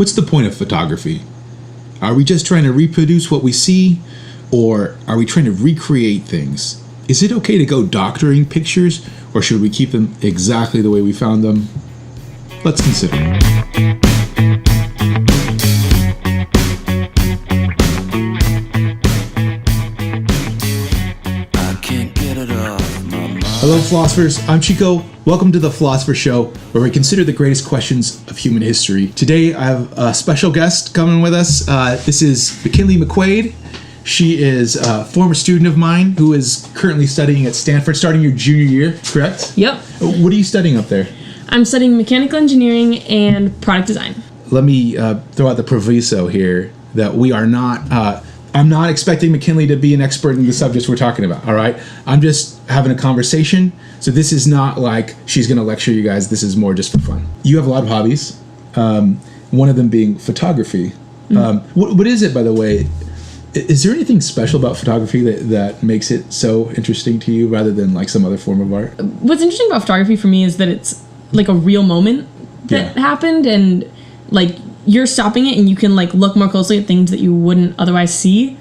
What's the point of photography? Are we just trying to reproduce what we see, or are we trying to recreate things? Is it okay to go doctoring pictures, or should we keep them exactly the way we found them? Let's consider. Hello, philosophers. I'm Chico. Welcome to the Philosopher Show, where we consider the greatest questions of human history. Today, I have a special guest coming with us. This is McKinley McQuaide. She is a former student of mine who is currently studying at Stanford, starting your junior year, correct? Yep. What are you studying up there? I'm studying mechanical engineering and product design. Let me throw out the proviso here that we are not... I'm not expecting McKinley to be an expert in the subjects we're talking about, all right? I'm just having a conversation, so this is not like she's going to lecture you guys. This is more just for fun. You have a lot of hobbies, one of them being photography. What is it, by the way? Is there anything special about photography that makes it so interesting to you rather than like some other form of art? What's interesting about photography for me is that it's like a real moment that happened, and like you're stopping it and you can like look more closely at things that you wouldn't otherwise see.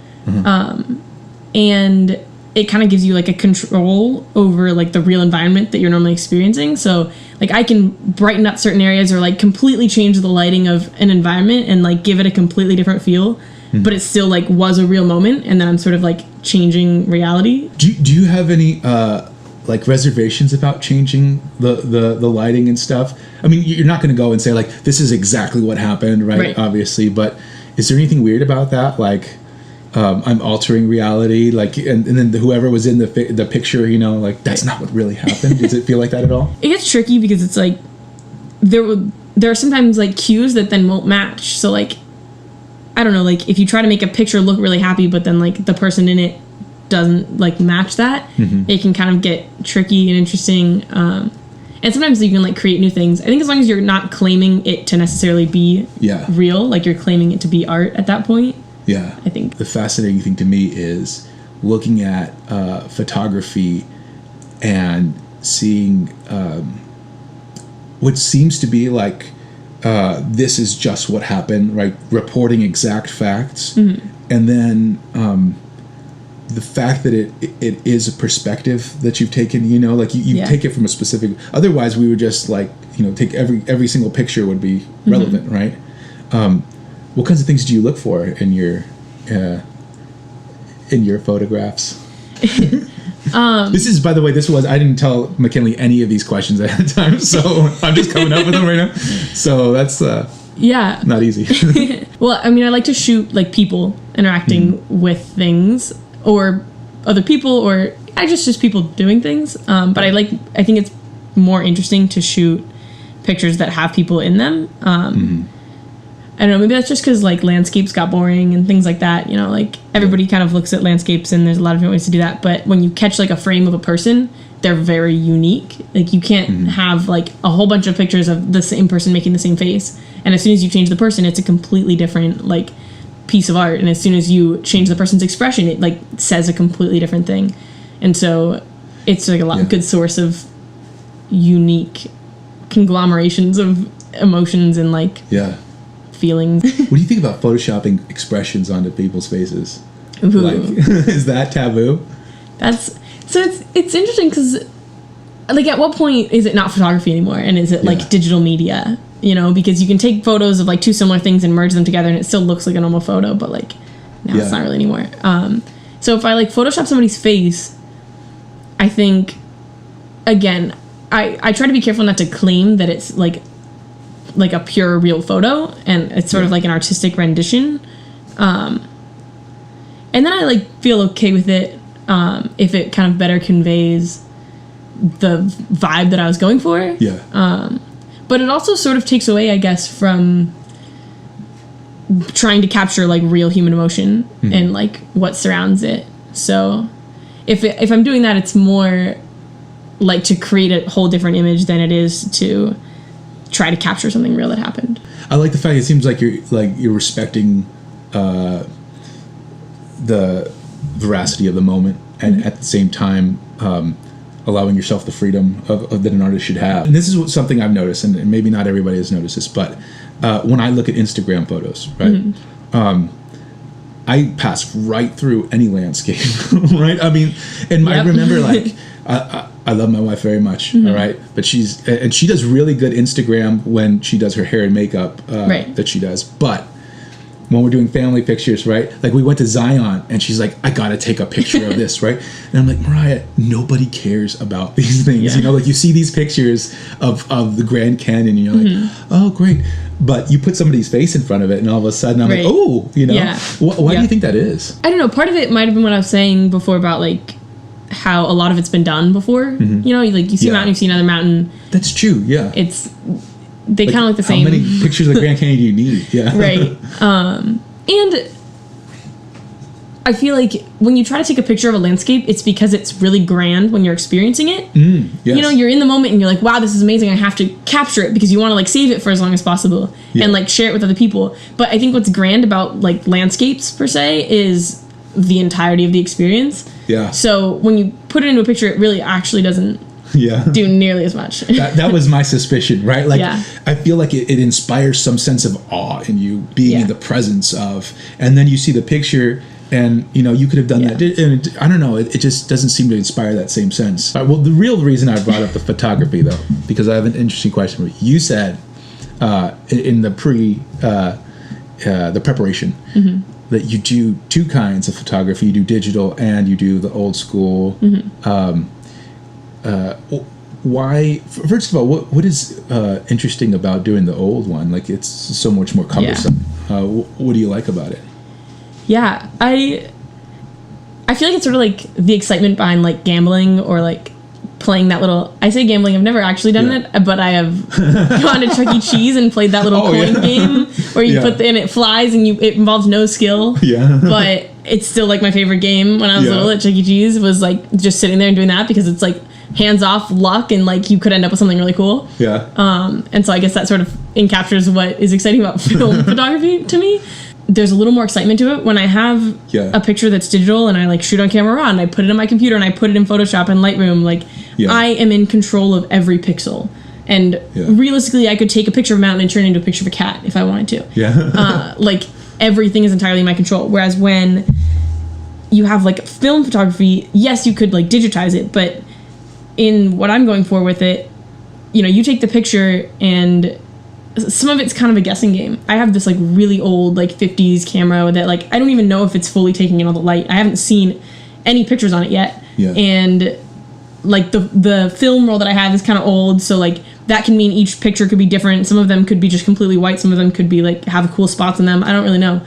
And it kind of gives you like a control over like the real environment that you're normally experiencing. So like I can brighten up certain areas or like completely change the lighting of an environment and like give it a completely different feel, but it still like was a real moment, and then I'm sort of like changing reality. Do you have any like reservations about changing the lighting and stuff? I mean, you're not going to go and say like this is exactly what happened, right? Obviously, but is there anything weird about that? Like I'm altering reality, like, and then whoever was in the picture, you know, like that's not what really happened. Does it feel like that at all? It gets tricky because it's like there are sometimes like cues that then won't match. So like I don't know, like if you try to make a picture look really happy, but then like the person in it doesn't like match that, it can kind of get tricky and interesting. And sometimes you can like create new things. I think as long as you're not claiming it to necessarily be real, like you're claiming it to be art at that point. Yeah. I think the fascinating thing to me is looking at photography and seeing what seems to be like this is just what happened, right? Reporting exact facts. And then the fact that it is a perspective that you've taken, you know, like you take it from a specific, otherwise we would just like, you know, take every single picture would be relevant, right? What kinds of things do you look for in your photographs? This is, by the way, I didn't tell McKinley any of these questions ahead of time, so I'm just coming up with them right now. So that's not easy. Well, I mean, I like to shoot like people interacting with things, or other people, or just people doing things. But I think it's more interesting to shoot pictures that have people in them. I don't know, maybe that's just because like landscapes got boring and things like that, you know, like everybody kind of looks at landscapes and there's a lot of different ways to do that. But when you catch like a frame of a person, they're very unique. Like you can't have like a whole bunch of pictures of the same person making the same face, and as soon as you change the person, it's a completely different like piece of art. And as soon as you change the person's expression, it like says a completely different thing. And so it's like a good source of unique conglomerations of emotions and like feelings. What do you think about photoshopping expressions onto people's faces? Like, is that taboo? It's interesting because like at what point is it not photography anymore, and is it like digital media, you know, because you can take photos of like two similar things and merge them together and it still looks like a normal photo, but like now it's not really anymore. So if I like Photoshop somebody's face, I think again I try to be careful not to claim that it's like a pure real photo, and it's sort of like an artistic rendition, and then I like feel okay with it if it kind of better conveys the vibe that I was going for. But it also sort of takes away, I guess, from trying to capture like real human emotion and like what surrounds it. So if I'm doing that, it's more like to create a whole different image than it is to try to capture something real that happened. I like the fact it seems like you're respecting the veracity of the moment, and at the same time allowing yourself the freedom of that an artist should have. And this is something I've noticed, and maybe not everybody has noticed this, but when I look at Instagram photos, right? I pass right through any landscape, right? I mean, and I remember like I love my wife very much, all right, but she does really good Instagram when she does her hair and makeup that she does, but when we're doing family pictures, right? Like we went to Zion and she's like, I gotta take a picture of this, right? And I'm like, Mariah, nobody cares about these things. You know, like you see these pictures of the Grand Canyon and you're like, oh, great. But you put somebody's face in front of it and all of a sudden I'm like, oh, you know, why do you think that is? I don't know. Part of it might have been what I was saying before about like how a lot of it's been done before. You know, like you see a mountain, you see another mountain. That's true, yeah. They kind of look the same. How many pictures of the Grand Canyon do you need? Yeah. Right. And I feel like when you try to take a picture of a landscape, it's because it's really grand when you're experiencing it. Yes. You know, you're in the moment and you're like, wow, this is amazing. I have to capture it because you want to like save it for as long as possible and like share it with other people. But I think what's grand about like landscapes per se is the entirety of the experience. Yeah. So when you put it into a picture, it really actually doesn't do nearly as much. that was my suspicion, right? Like I feel like it inspires some sense of awe in you being in the presence of, and then you see the picture and you know you could have done that, and I don't know, it just doesn't seem to inspire that same sense. Well, the real reason I brought up the photography though, because I have an interesting question for you. You said in the preparation that you do two kinds of photography. You do digital and you do the old school. Why? First of all, what is interesting about doing the old one? Like it's so much more cumbersome. What do you like about it? Yeah, I feel like it's sort of like the excitement behind like gambling or like playing that little. I say gambling. I've never actually done it, but I have gone to Chuck E. Cheese and played that little coin game where you put and it flies and it involves no skill. But it's still like my favorite game when I was little at Chuck E. Cheese was like just sitting there and doing that because it's like hands off luck and like you could end up with something really cool. And so I guess that sort of encaptures what is exciting about film photography to me. There's a little more excitement to it when I have a picture that's digital and I like shoot on camera raw and I put it in my computer and I put it in Photoshop and Lightroom. Like I am in control of every pixel. And realistically, I could take a picture of a mountain and turn it into a picture of a cat if I wanted to. Like everything is entirely in my control. Whereas when you have like film photography, yes, you could like digitize it, but in what I'm going for with it, you know, you take the picture and some of it's kind of a guessing game. I have this like really old like 50s camera that like I don't even know if it's fully taking in all the light. I haven't seen any pictures on it yet. And like the film roll that I have is kind of old, so like that can mean each picture could be different. Some of them could be just completely white, some of them could be like have cool spots in them. I don't really know.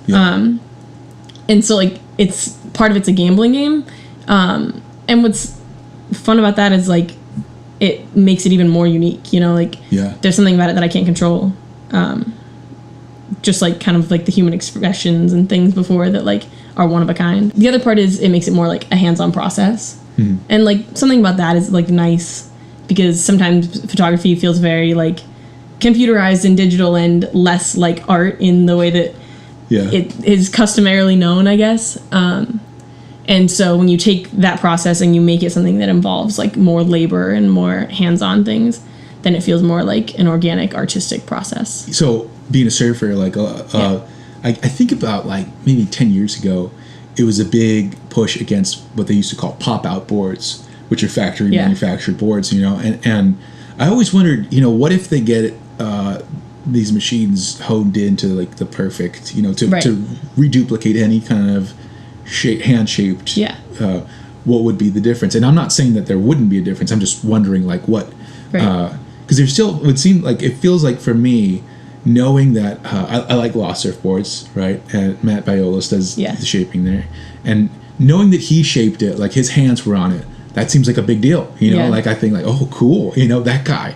And so like it's part of it's a gambling game. And what's fun about that is like it makes it even more unique, you know, like there's something about it that I can't control. Just like kind of like the human expressions and things before that like are one of a kind. The other part is it makes it more like a hands-on process. And like something about that is like nice because sometimes photography feels very like computerized and digital and less like art in the way that it is customarily known, I guess. And so when you take that process and you make it something that involves like more labor and more hands-on things, then it feels more like an organic artistic process. So being a surfer, like I think about like maybe 10 years ago, it was a big push against what they used to call pop-out boards, which are factory manufactured boards, you know, and I always wondered, you know, what if they get these machines honed into like the perfect, you know, to reduplicate any kind of hand-shaped, what would be the difference? And I'm not saying that there wouldn't be a difference. I'm just wondering like what, because there still would seem like, it feels like for me, knowing that I like Lost surfboards, right? And Matt Biolos does the shaping there, and knowing that he shaped it, like his hands were on it, that seems like a big deal, you know. Like I think like, oh, cool, you know, that guy.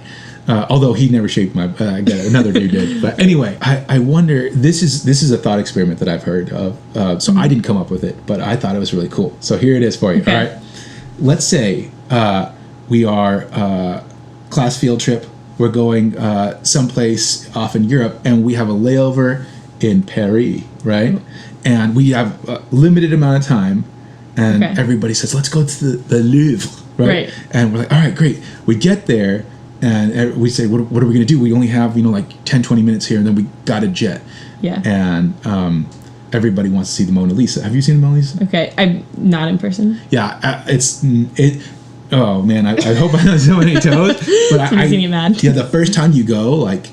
Although he never shaped my, another dude did. But anyway, I wonder. This is a thought experiment that I've heard of. So I didn't come up with it, but I thought it was really cool. So here it is for you. Okay. All right. Let's say we are class field trip. We're going someplace off in Europe, and we have a layover in Paris, right? And we have a limited amount of time, and everybody says, "Let's go to the Louvre," right? And we're like, "All right, great." We get there. And we say, what are we going to do? We only have, like 10, 20 minutes here, and then we got a jet. Yeah. And everybody wants to see the Mona Lisa. Have you seen the Mona Lisa? Okay. I'm not in person. Yeah. Oh, man. I hope I don't so many toes. But It's making me mad. Yeah, the first time you go, like,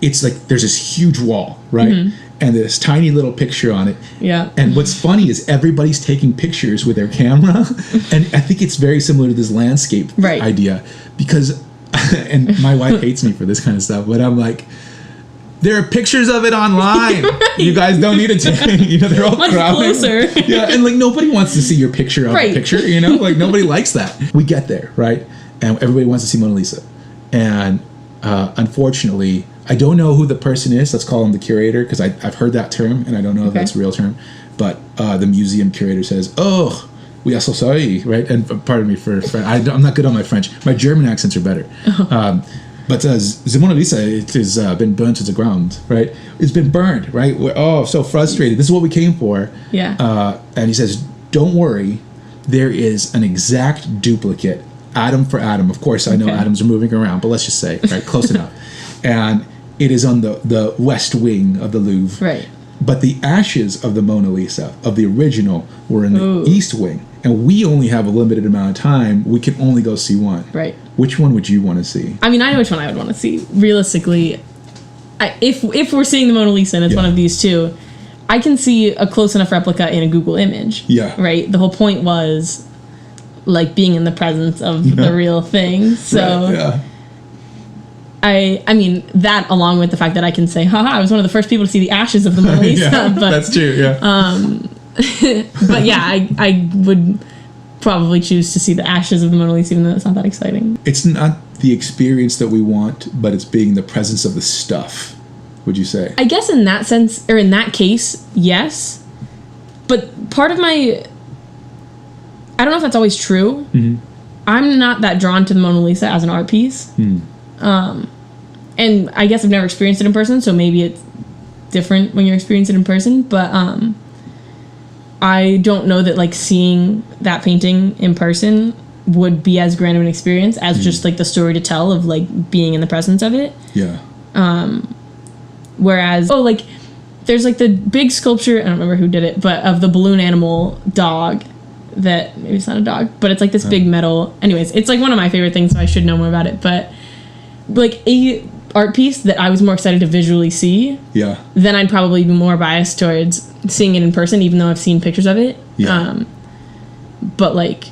it's like there's this huge wall, right? Mm-hmm. And this tiny little picture on it. Yeah. And what's funny is everybody's taking pictures with their camera. And I think it's very similar to this landscape idea. Because, and my wife hates me for this kind of stuff, but I'm like, there are pictures of it online. Right. You guys don't need to take, they're all much crowded. closer. Yeah, and like nobody wants to see your picture of a picture, like nobody likes that. We get there, right? And everybody wants to see Mona Lisa. And unfortunately, I don't know who the person is. Let's call him the curator, because I've heard that term, and I don't know if that's a real term. But the museum curator says, "Oh, we are so sorry," right? And pardon me for French. I'm not good on my French. My German accents are better. But the Mona Lisa, it has been burnt to the ground, right? It's been burned, right? We're so frustrated. This is what we came for. Yeah. And he says, "Don't worry. There is an exact duplicate, atom for atom." Of course, I know atoms are moving around, but let's just say, right, close enough. And it is on the west wing of the Louvre. Right. But the ashes of the Mona Lisa, of the original, were in the east wing. And we only have a limited amount of time. We can only go see one. Right. Which one would you want to see? I mean, I know which one I would want to see. Realistically, if we're seeing the Mona Lisa and it's one of these two, I can see a close enough replica in a Google image. Yeah. Right? The whole point was, like, being in the presence of the real thing. So... Right, yeah. I mean, that along with the fact that I can say, haha, I was one of the first people to see the ashes of the Mona Lisa. But, that's true, yeah. But yeah, I would probably choose to see the ashes of the Mona Lisa, even though it's not that exciting. It's not the experience that we want, but it's being in the presence of the stuff, would you say? I guess in that sense, or in that case, yes. But part of my... I don't know if that's always true. Mm-hmm. I'm not that drawn to the Mona Lisa as an art piece. And I guess I've never experienced it in person, so maybe it's different when you're experiencing it in person. But I don't know that, like, seeing that painting in person would be as grand of an experience as just, like, the story to tell of, like, being in the presence of it. Yeah. Whereas, there's, like, the big sculpture, I don't remember who did it, but of the balloon animal dog that, maybe it's not a dog, but it's, like, this big metal. Anyways, it's, like, one of my favorite things, so I should know more about it. But, like, a art piece that I was more excited to visually see, then I'd probably be more biased towards seeing it in person, even though I've seen pictures of it. Yeah. But, like,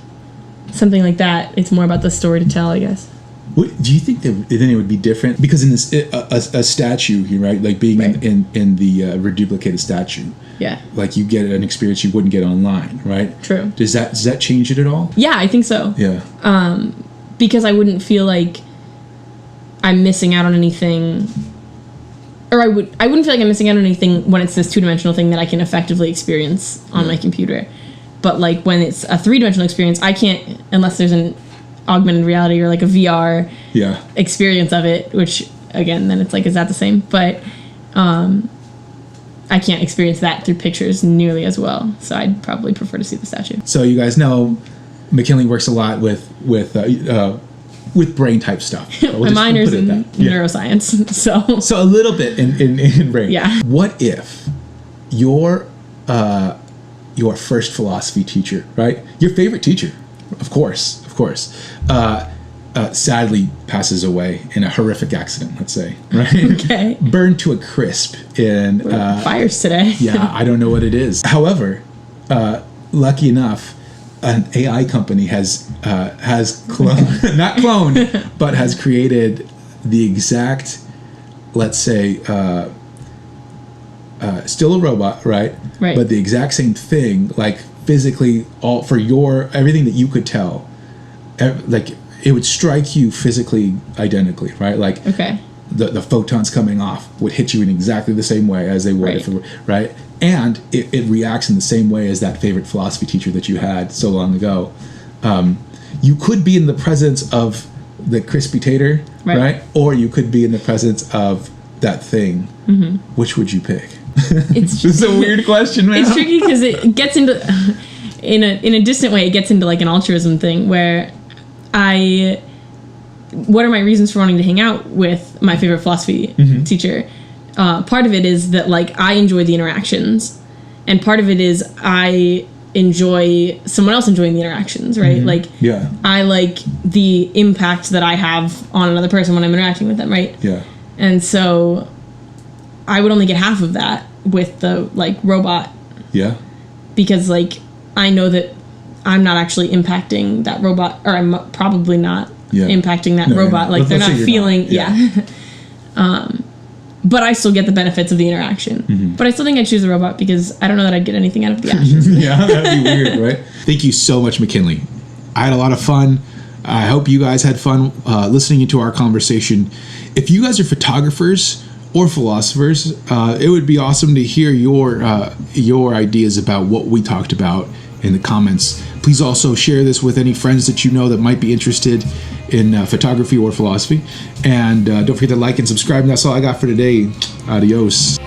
something like that, it's more about the story to tell, I guess. Do you think that then it would be different? Because in this a statue, right? Like being in the reduplicated statue, like you get an experience you wouldn't get online, right? True. Does that change it at all? Yeah, I think so. Yeah. Because I wouldn't feel like I'm missing out on anything, or I wouldn't feel like I'm missing out on anything when it's this two-dimensional thing that I can effectively experience on my computer. But, like, when it's a three-dimensional experience, I can't, unless there's an augmented reality or, like, a VR experience of it, which, again, then it's like, is that the same? But I can't experience that through pictures nearly as well, so I'd probably prefer to see the statue. So you guys know McKinley works a lot with brain type stuff. My minor's in neuroscience, so a little bit in brain. Yeah. What if your first philosophy teacher, right? Your favorite teacher, of course, sadly passes away in a horrific accident, let's say, right? Okay. Burned to a crisp in fires today. Yeah, I don't know what it is. However, lucky enough, an AI company has cloned, not cloned, but has created the exact, let's say, still a robot, right? Right. But the exact same thing, like physically, all for everything that you could tell, like it would strike you physically identically, right? Like the photons coming off would hit you in exactly the same way as they would, if it were, right? And it reacts in the same way as that favorite philosophy teacher that you had so long ago. You could be in the presence of the crispy tater, right? Or you could be in the presence of that thing. Mm-hmm. Which would you pick? This is a weird question, man. It's tricky because it gets into, in a distant way, it gets into like an altruism thing where I what are my reasons for wanting to hang out with my favorite philosophy teacher? Part of it is that like I enjoy the interactions, and part of it is I enjoy someone else enjoying the interactions, right? Like I like the impact that I have on another person when I'm interacting with them, right? Yeah. And so I would only get half of that with the like robot. Yeah. Because like I know that I'm not actually impacting that robot, or I'm probably not impacting that robot. Like they're not feeling but I still get the benefits of the interaction. But I still think I'd choose a robot because I don't know that I'd get anything out of the actions. Yeah, that'd be weird, right? Thank you so much, McKinley. I had a lot of fun. I hope you guys had fun listening to our conversation. If you guys are photographers or philosophers, it would be awesome to hear your ideas about what we talked about in the comments. Please also share this with any friends that you know that might be interested in photography or philosophy. And don't forget to like and subscribe. And that's all I got for today. Adios.